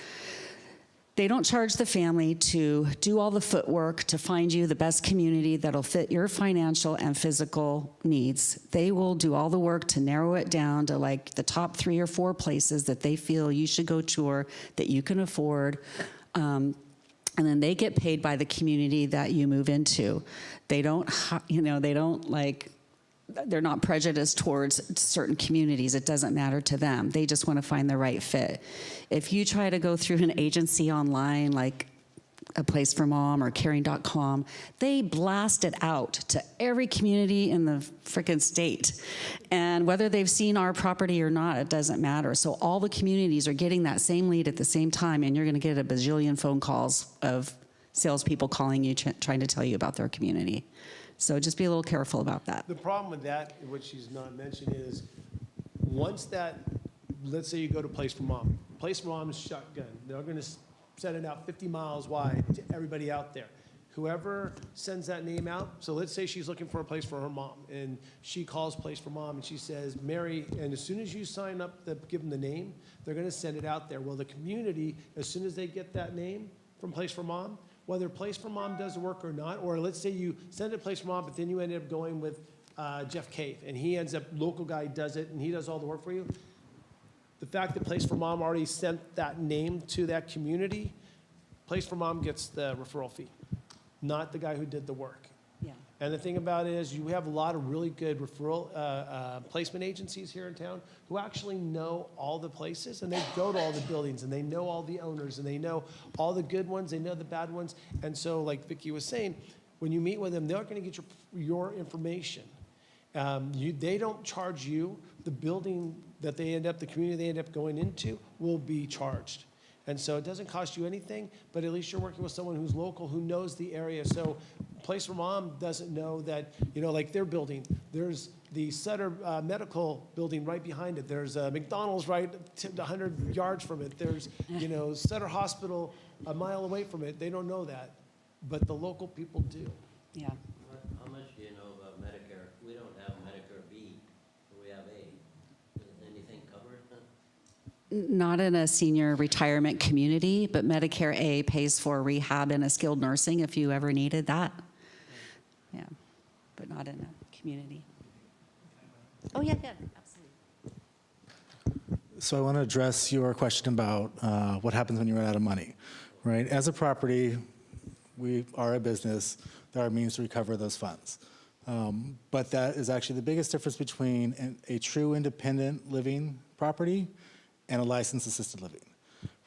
they don't charge the family to do all the footwork to find you the best community that'll fit your financial and physical needs. They will do all the work to narrow it down to like the top 3 or 4 places that they feel you should go tour, that you can afford. And then they get paid by the community that you move into. They don't, they're not prejudiced towards certain communities. It doesn't matter to them. They just want to find the right fit. If you try to go through an agency online like A Place for Mom or Caring.com, they blast it out to every community in the frickin' state. And whether they've seen our property or not, it doesn't matter. So all the communities are getting that same lead at the same time, and you're going to get a bazillion phone calls of salespeople calling you, trying to tell you about their community. So just be a little careful about that. The problem with that, which she's not mentioned, is once that, let's say you go to Place for Mom. Place for Mom is shotgun. They're going to send it out 50 miles wide to everybody out there. Whoever sends that name out, so let's say she's looking for a place for her mom, and she calls Place for Mom, and she says, Mary, and as soon as you sign up, give them the name, they're going to send it out there. Well, the community, as soon as they get that name from Place for Mom, whether Place for Mom does the work or not, or let's say you send it to Place for Mom, but then you ended up going with Jeff Cave, and he ends up, local guy does it, and he does all the work for you. The fact that Place for Mom already sent that name to that community, Place for Mom gets the referral fee, not the guy who did the work. Yeah. And the thing about it is you have a lot of really good referral placement agencies here in town who actually know all the places, and they go to all the buildings, and they know all the owners, and they know all the good ones, they know the bad ones. And so like Vicki was saying, when you meet with them, they're going to get your information. They don't charge you. The building that the community they end up going into will be charged. And so it doesn't cost you anything, but at least you're working with someone who's local, who knows the area. So Place for Mom doesn't know that, like their building, there's the Sutter Medical building right behind it. There's McDonald's right 100 yards from it. There's, Sutter Hospital a mile away from it. They don't know that, but the local people do. Yeah. How much do you know about Medicare? We don't have Medicare B, but we have A. Is anything covered? Not in a senior retirement community, but Medicare A pays for rehab and a skilled nursing if you ever needed that. Yeah, but not in a community. Oh, yeah, absolutely. So I want to address your question about what happens when you run out of money, right? As a property, we are a business. There are means to recover those funds. But that is actually the biggest difference between a true independent living property and a licensed assisted living,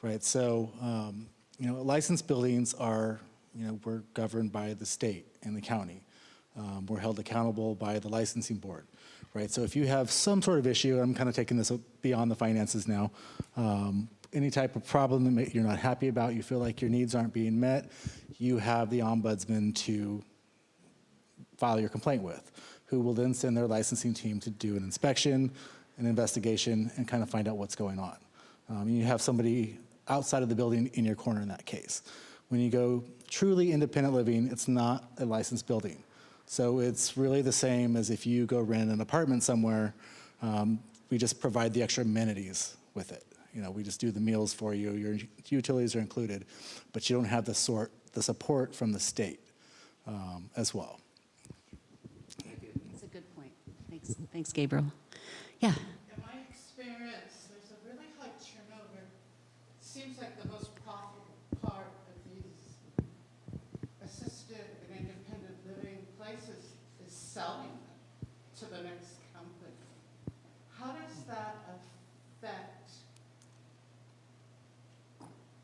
right? So, licensed buildings are, we're governed by the state and the county. We're held accountable by the licensing board, right? So if you have some sort of issue, I'm kind of taking this beyond the finances now, any type of problem that you're not happy about, you feel like your needs aren't being met, you have the ombudsman to file your complaint with, who will then send their licensing team to do an inspection, an investigation, and kind of find out what's going on. You have somebody outside of the building in your corner in that case. When you go truly independent living, it's not a licensed building. So it's really the same as if you go rent an apartment somewhere. We just provide the extra amenities with it. We just do the meals for you. Your utilities are included, but you don't have the support from the state as well. That's a good point. Thanks, Gabriel. Yeah. In my experience, there's a really high turnover. It seems like the most profitable part of these assisted and independent living places is selling them to the next company. How does that affect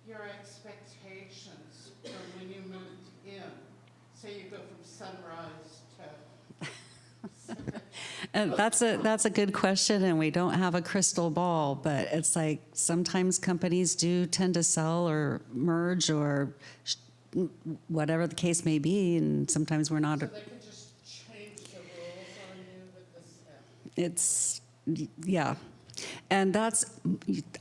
your expectations from when you moved in? Say you go from Sunrise to Pacific. And that's a good question, and we don't have a crystal ball, but it's like sometimes companies do tend to sell or merge or whatever the case may be, and sometimes we're not. So they could just change the rules on you with this. Yeah. And that's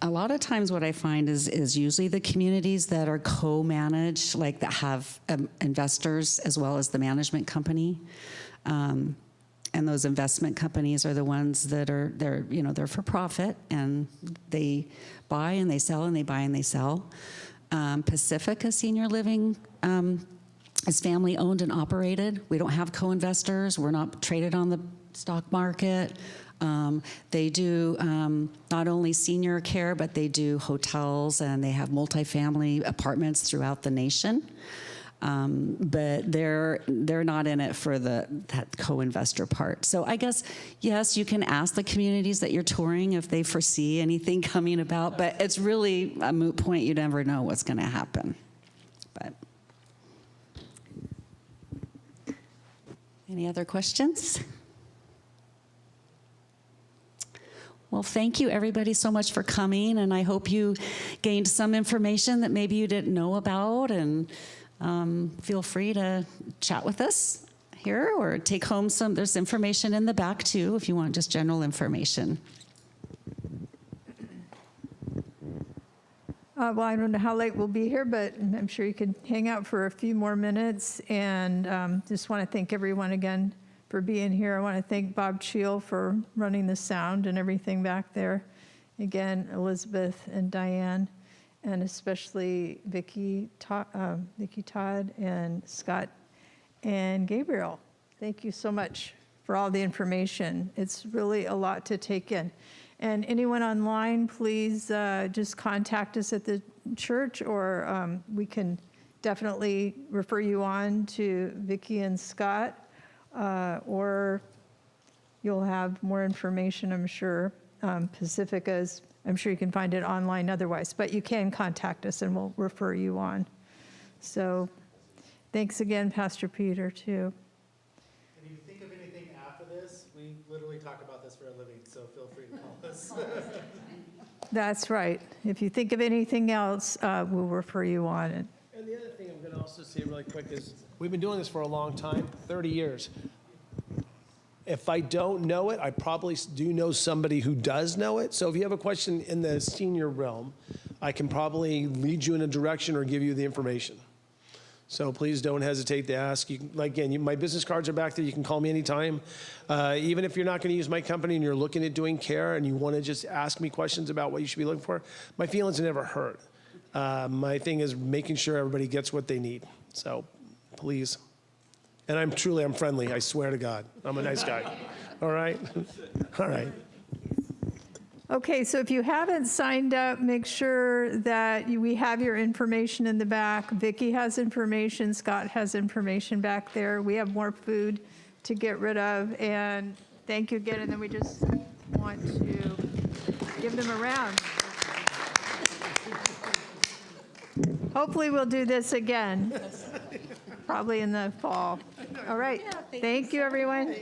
a lot of times what I find is usually the communities that are co-managed, like that have investors as well as the management company. And those investment companies are the ones that they're for profit, and they buy and they sell and they buy and they sell. Pacifica Senior Living is family owned and operated. We don't have co-investors. We're not traded on the stock market. They do not only senior care, but they do hotels, and they have multifamily apartments throughout the nation. But they're not in it for that co-investor part. So I guess, yes, you can ask the communities that you're touring if they foresee anything coming about, but it's really a moot point. You never know what's going to happen. But any other questions? Well, thank you everybody so much for coming, and I hope you gained some information that maybe you didn't know about, and feel free to chat with us here or take home there's information in the back too if you want just general information. Well, I don't know how late we'll be here, but I'm sure you can hang out for a few more minutes. And just want to thank everyone again for being here. I want to thank Bob Cheel for running the sound and everything back there. Again, Elizabeth and Diane, and especially Vicki, Todd, and Scott, and Gabriel. Thank you so much for all the information. It's really a lot to take in. And anyone online, please just contact us at the church, or we can definitely refer you on to Vicki and Scott, or you'll have more information, I'm sure. Pacifica's, I'm sure you can find it online otherwise, but you can contact us and we'll refer you on. So thanks again, Pastor Peter, too. And if you think of anything after this, we literally talk about this for a living, so feel free to call us. That's right. If you think of anything else, we'll refer you on. And the other thing I'm going to also say really quick is we've been doing this for a long time, 30 years. If I don't know it, I probably do know somebody who does know it. So if you have a question in the senior realm, I can probably lead you in a direction or give you the information. So please don't hesitate to ask. You can, again, my business cards are back there. You can call me anytime. Even if you're not going to use my company and you're looking at doing care and you want to just ask me questions about what you should be looking for, my feelings are never hurt. My thing is making sure everybody gets what they need. So please. And I'm friendly. I swear to God. I'm a nice guy. All right? All right. Okay, so if you haven't signed up, make sure that we have your information in the back. Vicki has information, Scott has information back there. We have more food to get rid of, and thank you again, and then we just want to give them a round. Hopefully we'll do this again, probably in the fall. All right, thank you, everyone.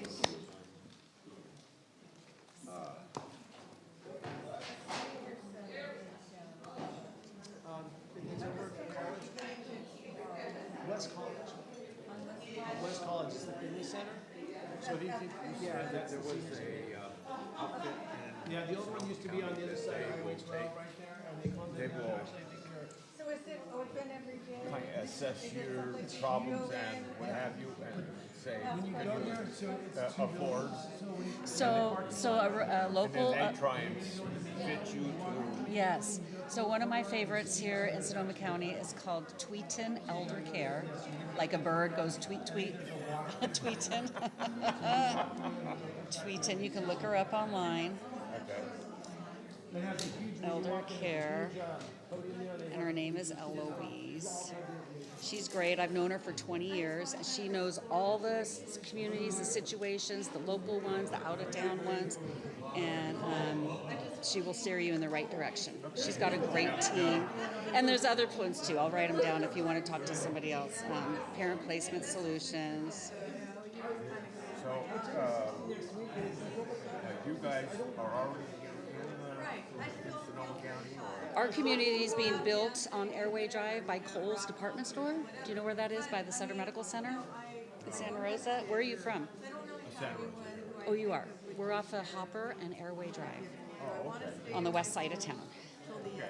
West College is the fitness center. So if you think, there was a outfit. Yeah, the old one used to be on the other side of Highway 12 right there, and they closed it down. Actually, I think they're. So is it open every day? Kind of assess your problems and what have you, and say, When you go there, so it's afford, So a local. and they try and fit you to. Yes. So one of my favorites here in Sonoma County is called Tweetin Elder Care. Like a bird goes tweet, tweet. Tweetin. Tweetin. You can look her up online. Elder Care. And her name is Eloise. She's great. I've known her for 20 years. She knows all the communities, the situations, the local ones, the out-of-town ones, and she will steer you in the right direction. She's got a great team. And there's other ones too. I'll write them down if you want to talk to somebody else. Parent Placement Solutions. So, you guys are already in Sonoma County, or? Our community is being built on Airway Drive by Kohl's Department Store. Do you know where that is? By the Sutter Medical Center in Santa Rosa? Where are you from? Santa Rosa. Oh, you are. We're off of Hopper and Airway Drive on the west side of town. Yeah.